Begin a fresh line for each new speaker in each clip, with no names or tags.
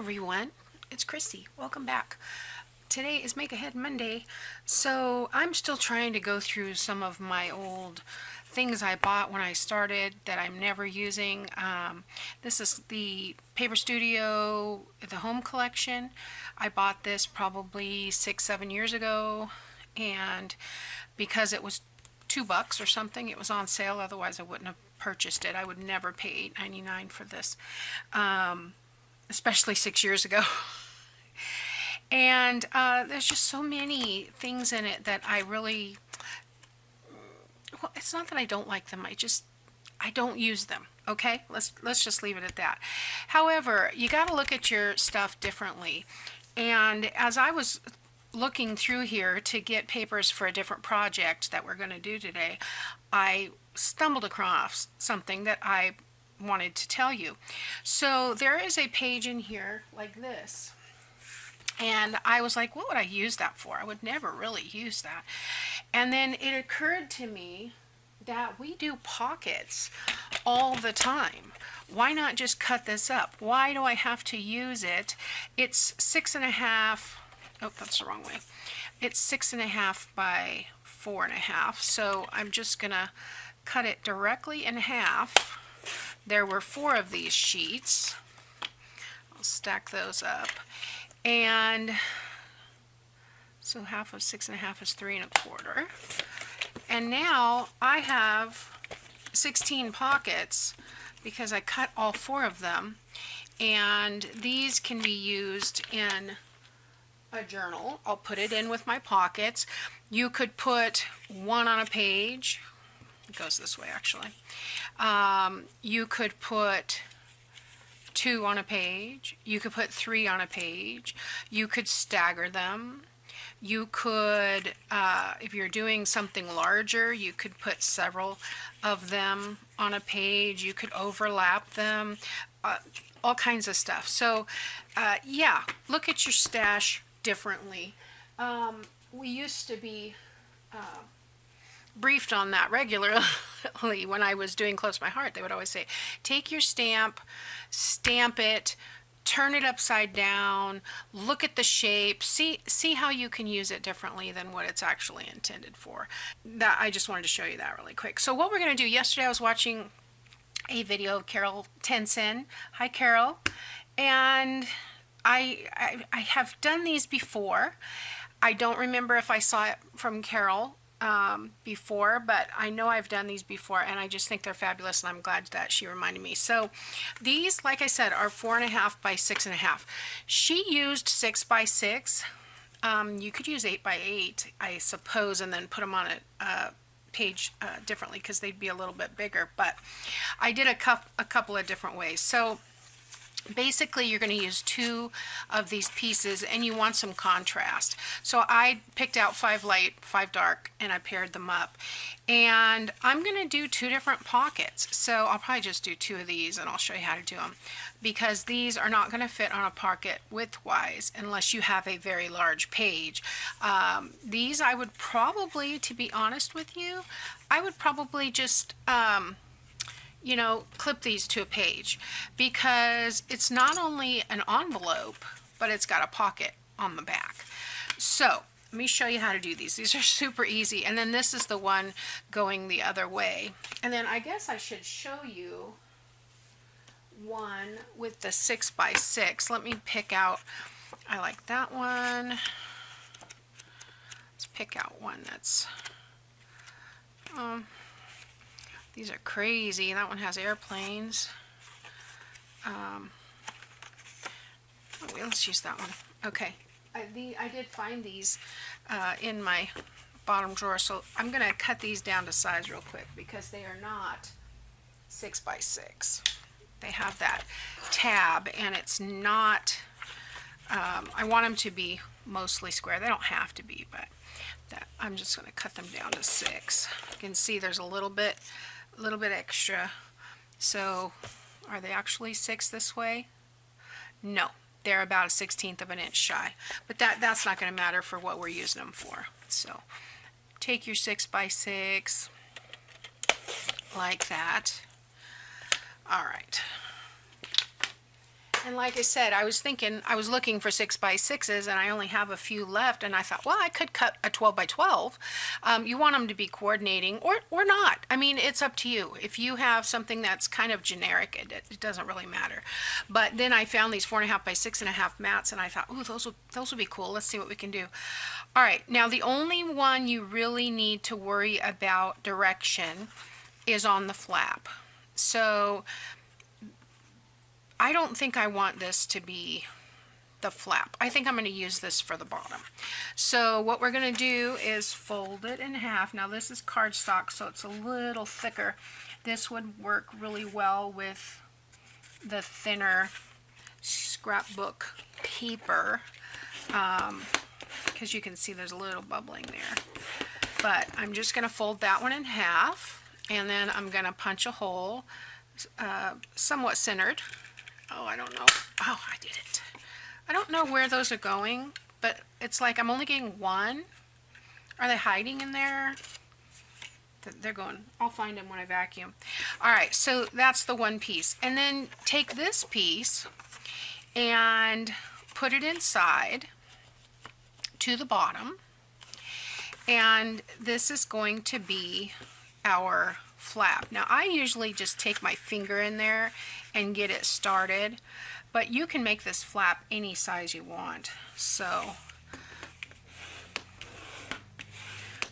everyone, it's Kristi. Welcome back. Today is Make Ahead Monday, so I'm still trying to go through some of my old things I bought when I started that I'm never using. This is the Paper Studio, the home collection. I bought this probably 6-7 years ago, and because it was $2 or something, it was on sale. Otherwise I wouldn't have purchased it. I would never pay $8.99 for this. Especially 6 years ago. And there's just so many things in it that I really, well, it's not that I don't like them, I don't use them. Okay, let's just leave it at that. However, you got to look at your stuff differently. And as I was looking through here to get papers for a different project that we're going to do today, I stumbled across something that I wanted to tell you. So there is a page in here like this, and I was like, what would I use that for? I would never really use that. And then it occurred to me that we do pockets all the time. Why not just cut this up? Why do I have to use it? It's 6.5. Oh, that's the wrong way. It's 6.5 by 4.5. So I'm just gonna cut it directly in half. There were 4 of these sheets. I'll stack those up. And so half of 6.5 is 3.25. And now I have 16 pockets because I cut all 4 of them. And these can be used in a journal. I'll put it in with my pockets. You could put 1 on a page. It goes this way actually. You could put 2 on a page. You could put 3 on a page. You could stagger them. You could, if you're doing something larger, you could put several of them on a page. You could overlap them, all kinds of stuff. So, yeah, look at your stash differently. We used to be briefed on that regularly when I was doing Close My Heart. They would always say, take your stamp it, turn it upside down, look at the shape, see how you can use it differently than what it's actually intended for. That I just wanted to show you that really quick. So what we're going to do, yesterday I was watching a video of Carol Tenson. Hi Carol. And I have done these before. I don't remember if I saw it from Carol before, but I know I've done these before, and I just think they're fabulous, and I'm glad that she reminded me. So these, like I said, are 4.5 by 6.5. She used 6 by 6. You could use 8 by 8, I suppose, and then put them on a page differently because they'd be a little bit bigger. But I did a couple of different ways. So basically you're going to use 2 of these pieces, and you want some contrast. So I picked out 5 light, 5 dark, and I paired them up. And I'm going to do 2 different pockets. So I'll probably just do 2 of these, and I'll show you how to do them, because these are not going to fit on a pocket width-wise unless you have a very large page. These I would probably, to be honest with you, I would probably just you know, clip these to a page, because it's not only an envelope, but it's got a pocket on the back. So let me show you how to do these. These are super easy. And then this is the one going the other way. And then I guess I should show you one with the 6 by 6. Let me pick out, I like that one. Let's pick out one that's, these are crazy. That one has airplanes. Let's use that one. Okay. I did find these in my bottom drawer, so I'm going to cut these down to size real quick because they are not 6 by 6. They have that tab, and it's not, I want them to be mostly square. They don't have to be, but I'm just going to cut them down to 6. You can see there's a little bit extra. So are they actually 6 this way? No, they're about a 1/16 of an inch shy, but that's not going to matter for what we're using them for. So take your 6 by 6 like that. All right, And like I said, I was looking for 6x6s, and I only have a few left, and I thought, well, I could cut a 12x12. You want them to be coordinating or not. I mean, it's up to you. If you have something that's kind of generic, it doesn't really matter. But then I found these 4.5x6.5 mats, and I thought, ooh, those would be cool. Let's see what we can do. All right, now the only one you really need to worry about direction is on the flap. So I don't think I want this to be the flap. I think I'm going to use this for the bottom. So what we're going to do is fold it in half. Now this is cardstock, so it's a little thicker. This would work really well with the thinner scrapbook paper, because you can see there's a little bubbling there. But I'm just going to fold that one in half, and then I'm going to punch a hole somewhat centered. Oh, I don't know. Oh, I did it. I don't know where those are going, but it's like I'm only getting one. Are they hiding in there? They're going. I'll find them when I vacuum. All right, so that's the one piece. And then take this piece and put it inside to the bottom. And this is going to be our flap. Now I usually just take my finger in there and get it started, but you can make this flap any size you want. So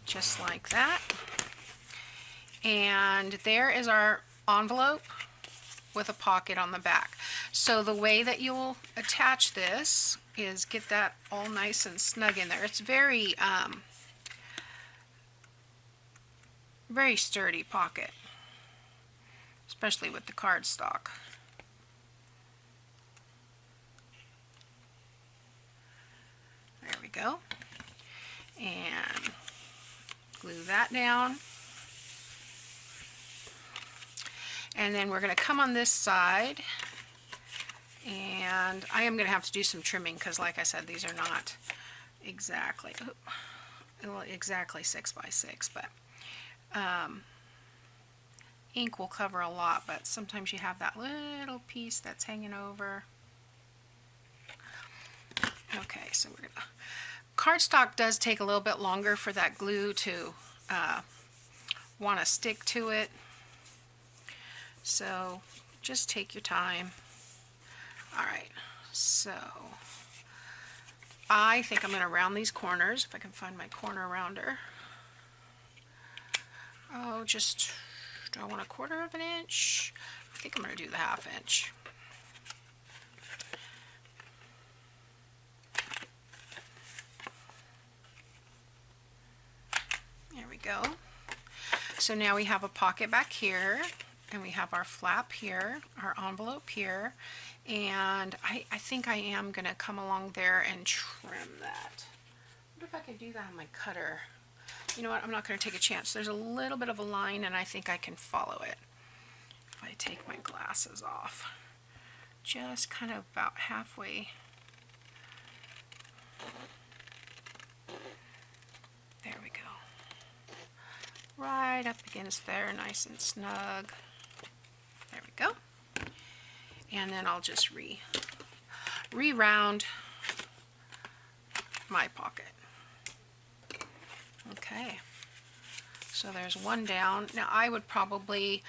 just like that. And there is our envelope with a pocket on the back. So the way that you'll attach this is get that all nice and snug in there. It's very very sturdy pocket, especially with the cardstock. There we go. And glue that down. And then we're going to come on this side, and I am going to have to do some trimming because, like I said, these are not exactly 6x6, but ink will cover a lot, but sometimes you have that little piece that's hanging over. Okay, so we're gonna, cardstock does take a little bit longer for that glue to want to stick to it, so just take your time. All right, so I think I'm going to round these corners, if I can find my corner rounder. Oh, just, do I want 1/4 of an inch? I think I'm going to do the 1/2 inch. There we go. So now we have a pocket back here, and we have our flap here, our envelope here, and I think I am going to come along there and trim that. I wonder if I can do that on my cutter. You know what, I'm not going to take a chance. There's a little bit of a line, and I think I can follow it if I take my glasses off. Just kind of about halfway. There we go. Right up against there, nice and snug. There we go. And then I'll just re-round my pocket. Okay, so there's one down. Now I would probably,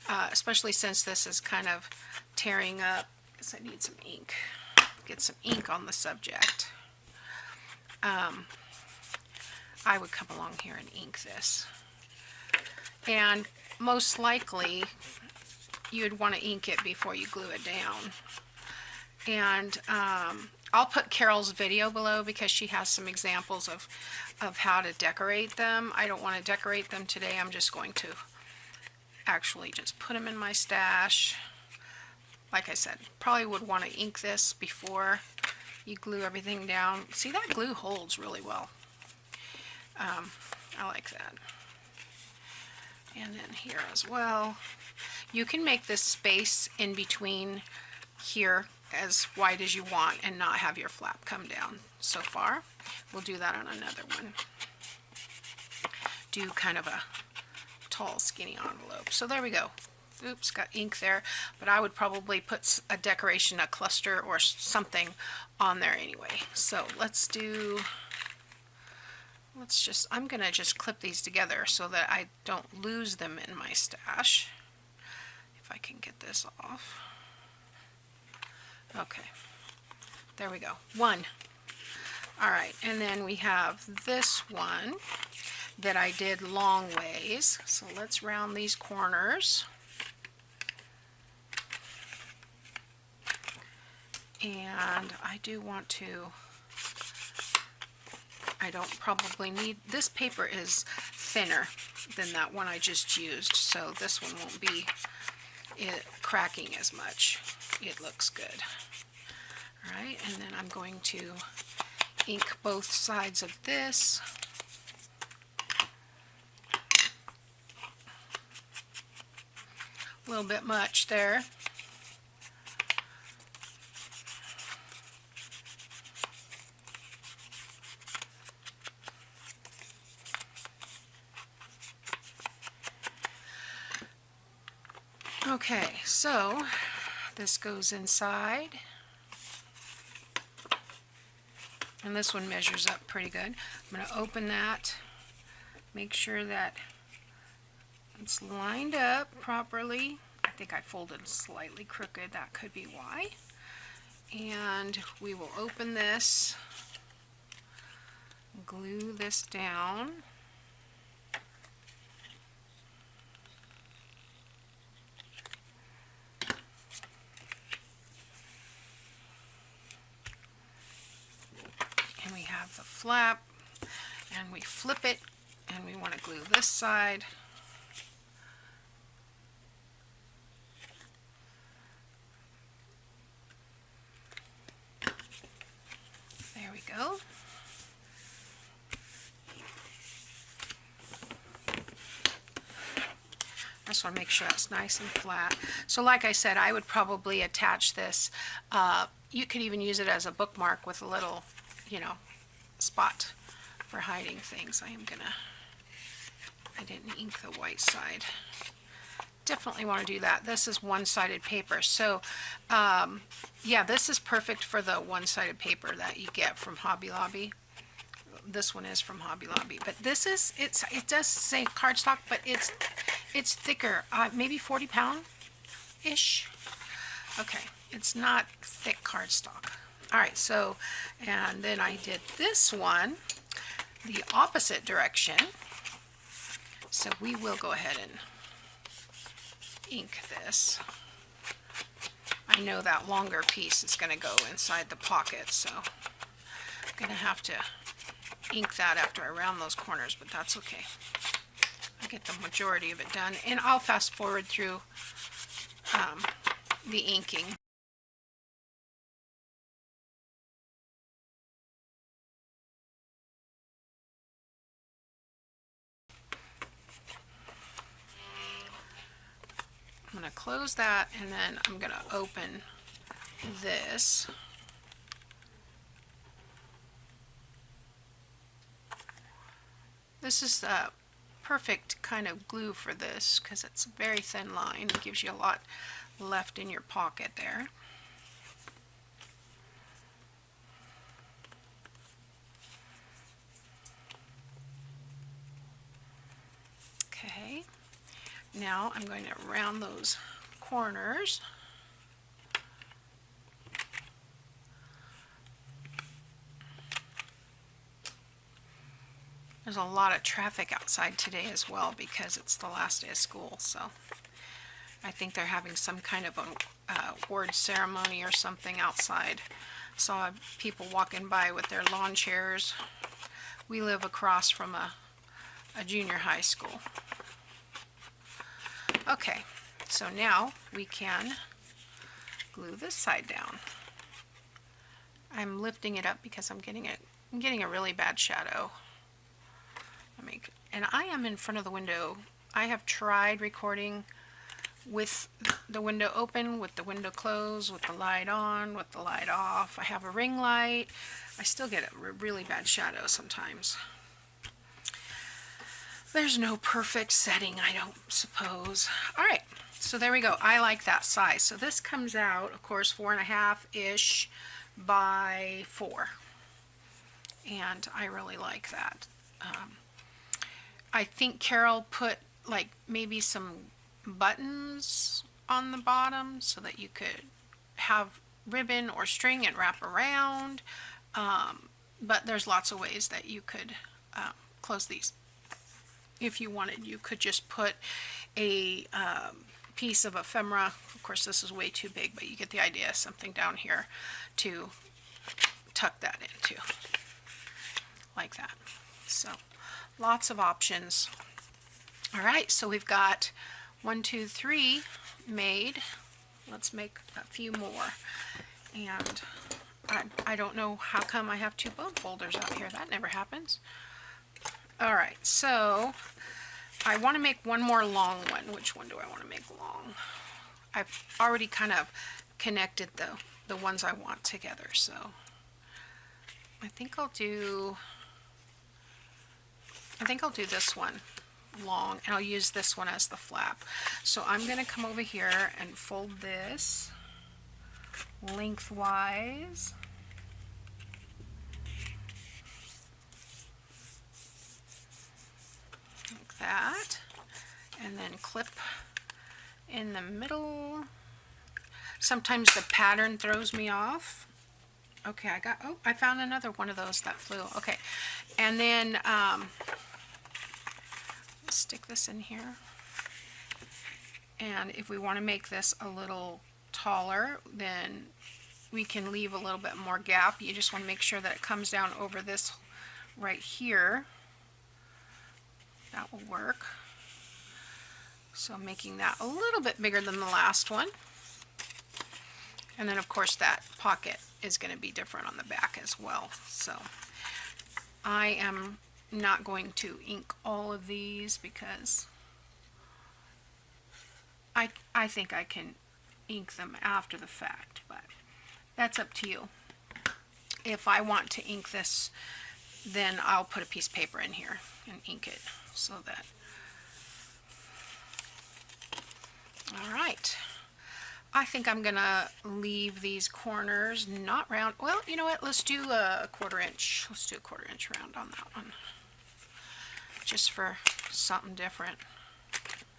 especially since this is kind of tearing up, because I need some ink, get some ink on the subject. I would come along here and ink this. And most likely you'd want to ink it before you glue it down. And I'll put Carol's video below because she has some examples of how to decorate them. I don't want to decorate them today. I'm just going to actually just put them in my stash. Like I said, probably would want to ink this before you glue everything down. See, that glue holds really well. I like that. And then here as well. You can make this space in between here as wide as you want and not have your flap come down so far. We'll do that on another one. Do kind of a tall, skinny envelope. So there we go. oops, got ink there, but I would probably put a decoration, a cluster or something on there anyway. So I'm gonna just clip these together so that I don't lose them in my stash. If I can get this off. Okay, there we go, one. All right, and then we have this one that I did long ways. So let's round these corners. And I do want to, I don't probably need, this paper is thinner than that one I just used, so this one won't be cracking as much. It looks good. All right, and then I'm going to ink both sides of this. A little bit much there. Okay, so this goes inside. And this one measures up pretty good. I'm going to open that, make sure that it's lined up properly. I think I folded slightly crooked, that could be why. And we will open this, glue this down. And we have the flap, and we flip it, and we want to glue this side. There we go. I just want to make sure it's nice and flat. So like I said, I would probably attach this. You could even use it as a bookmark with a little, spot for hiding things. I didn't ink the white side. Definitely want to do that. This is one-sided paper. So yeah, this is perfect for the one-sided paper that you get from Hobby Lobby. This one is from Hobby Lobby, but this is, it does say cardstock, but it's thicker, maybe 40 pound-ish. Okay, it's not thick cardstock. All right, so, and then I did this one the opposite direction. So we will go ahead and ink this. I know that longer piece is going to go inside the pocket, so I'm going to have to ink that after I round those corners, but that's okay. I'll get the majority of it done, and I'll fast forward through the inking. I'm going to close that, and then I'm going to open this. This is the perfect kind of glue for this because it's a very thin line. It gives you a lot left in your pocket there. Okay, now I'm going to round those corners. There's a lot of traffic outside today as well because it's the last day of school, so I think they're having some kind of a award ceremony or something outside. Saw people walking by with their lawn chairs. We live across from a junior high school. Okay, so now we can glue this side down. I'm lifting it up because I'm getting a really bad shadow. And I am in front of the window. I have tried recording with the window open, with the window closed, with the light on, with the light off. I have a ring light. I still get a really bad shadow sometimes. There's no perfect setting, I don't suppose. All right, so there we go. I like that size. So this comes out, of course, 4.5-ish by 4. And I really like that. I think Carol put like maybe some buttons on the bottom so that you could have ribbon or string and wrap around. But there's lots of ways that you could close these. If you wanted, you could just put a piece of ephemera. Of course, this is way too big, but you get the idea. Something down here to tuck that into, like that. So, lots of options. All right, so we've got 1, 2, 3 made. Let's make a few more. And I don't know how come I have 2 bone folders out here. That never happens. All right, so I want to make one more long one. Which one do I want to make long? I've already kind of connected the ones I want together, so I think I'll do this one long, and I'll use this one as the flap. So I'm going to come over here and fold this lengthwise. Like that. And then clip in the middle. Sometimes the pattern throws me off. Okay, I found another one of those that flew. Okay, and then stick this in here. And if we want to make this a little taller, then we can leave a little bit more gap. You just want to make sure that it comes down over this right here. That will work. So making that a little bit bigger than the last one. And then of course that pocket is going to be different on the back as well. So I am not going to ink all of these because I think I can ink them after the fact, but that's up to you. If I want to ink this, then I'll put a piece of paper in here and ink it so that. All right. I think I'm gonna leave these corners not round. Well, you know what? Let's do a 1/4 inch. Let's do a 1/4 inch round on that one, just for something different.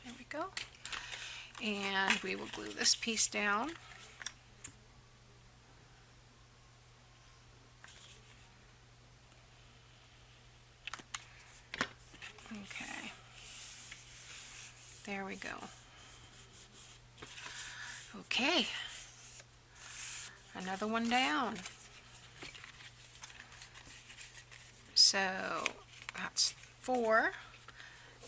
There we go. And we will glue this piece down. Okay. There we go. Okay, another one down. So that's 4,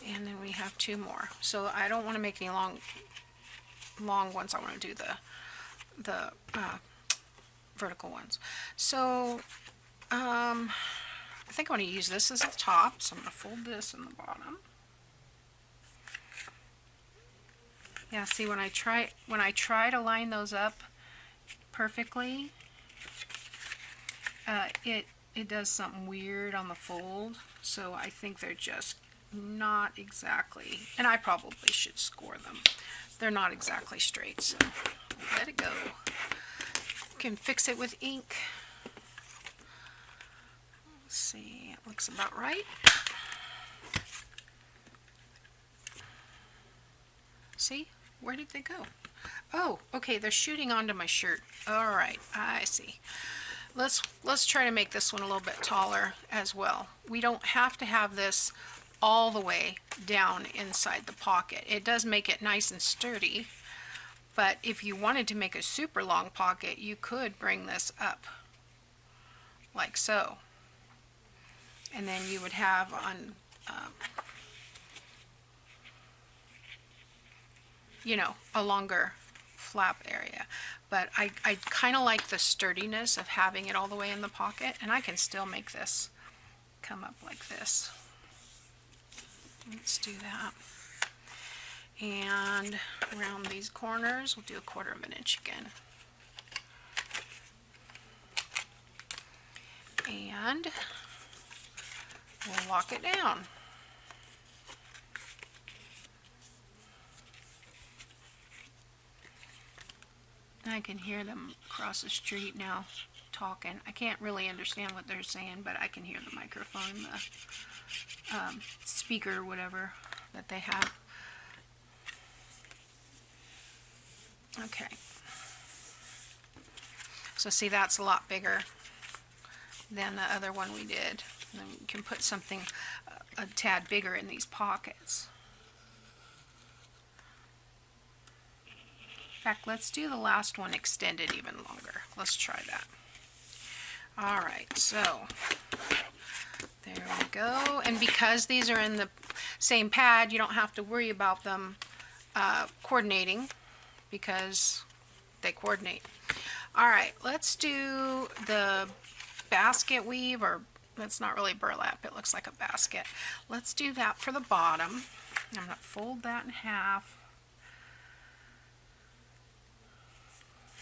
and then we have 2 more. So I don't want to make any long ones. I want to do the vertical ones. So I think I want to use this as the top. So I'm going to fold this in the bottom. Yeah, see, when I try to line those up perfectly, it does something weird on the fold. So I think they're just not exactly, and I probably should score them. They're not exactly straight, so let it go. You can fix it with ink. Let's see, it looks about right. See? Where did they go? Oh, okay, they're shooting onto my shirt. All right, I see. Let's try to make this one a little bit taller as well. We don't have to have this all the way down inside the pocket. It does make it nice and sturdy, but if you wanted to make a super long pocket, you could bring this up like so. And then you would have on you know, a longer flap area. But I kind of like the sturdiness of having it all the way in the pocket, and I can still make this come up like this. Let's do that. And around these corners, we'll do a 1/4 inch again. And we'll lock it down. I can hear them across the street now talking. I can't really understand what they're saying, but I can hear the microphone, the speaker, whatever that they have. Okay. So see, that's a lot bigger than the other one we did. And then we can put something a tad bigger in these pockets. In fact, let's do the last one extended even longer. Let's try that. Alright, so there we go. And because these are in the same pad, you don't have to worry about them coordinating, because they coordinate. Alright, let's do the basket weave, or that's not really burlap, it looks like a basket. Let's do that for the bottom. I'm going to fold that in half.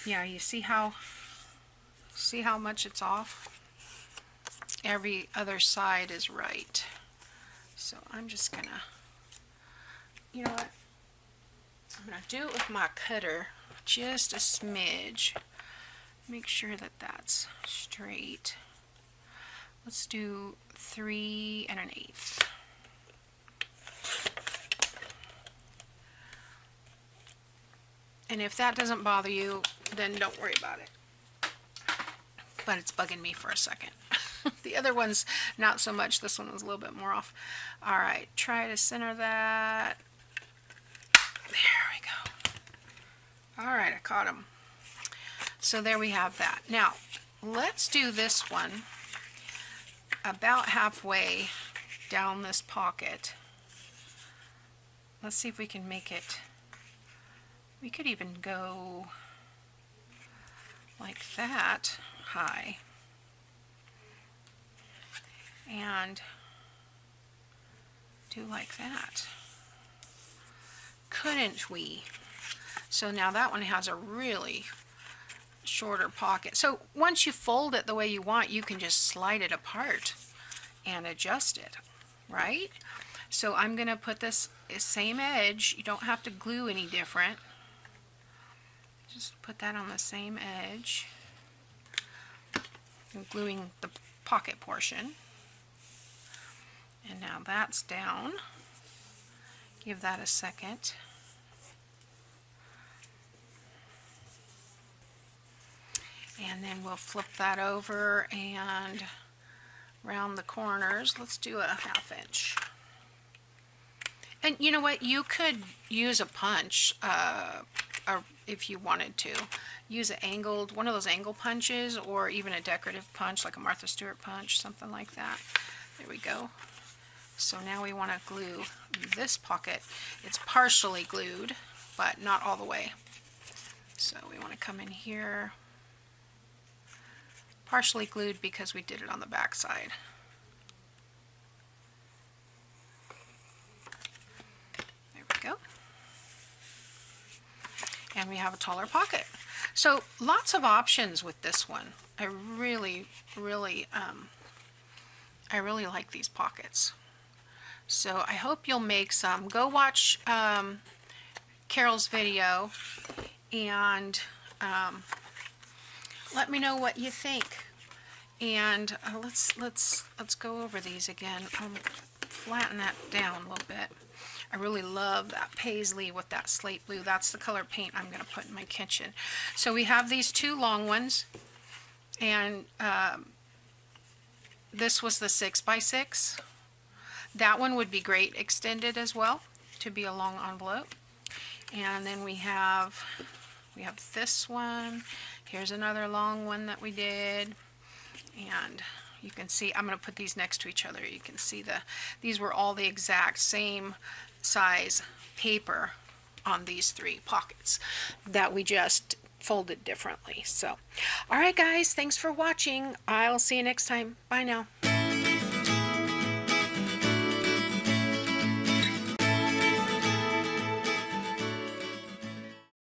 Yeah, you see how much it's off? Every other side is right. So I'm just gonna, you know what? I'm gonna do it with my cutter, just a smidge. Make sure that that's straight. Let's do 3 1/8. And if that doesn't bother you, then don't worry about it. But it's bugging me for a second. The other one's not so much. This one was a little bit more off. Alright, try to center that. There we go. Alright, I caught him. So there we have that. Now, let's do this one about halfway down this pocket. Let's see if we can make it. We could even go like that high, and do like that. Couldn't we? So now that one has a really shorter pocket. So once you fold it the way you want, you can just slide it apart and adjust it, right? So I'm going to put this same edge. You don't have to glue any different. Just put that on the same edge. I'm gluing the pocket portion. And now that's down. Give that a second. And then we'll flip that over and round the corners. Let's do a 1/2 inch. And you know what? You could use a punch, or if you wanted to. Use one of those angle punches, or even a decorative punch, like a Martha Stewart punch, something like that. There we go. So now we want to glue this pocket. It's partially glued, but not all the way. So we want to come in here. Partially glued because we did it on the back side. There we go. And we have a taller pocket. So lots of options with this one. I really like these pockets. So I hope you'll make some. Go watch Carol's video and let me know what you think. And let's go over these again. Flatten that down a little bit. I really love that paisley with that slate blue. That's the color paint I'm going to put in my kitchen. So we have these two long ones, and this was the 6x6. That one would be great extended as well to be a long envelope. And then we have this one. Here's another long one that we did. And you can see, I'm going to put these next to each other. You can see these were all the exact same size paper on these 3 pockets that we just folded differently. So, alright guys, thanks for watching. I'll see you next time. Bye now.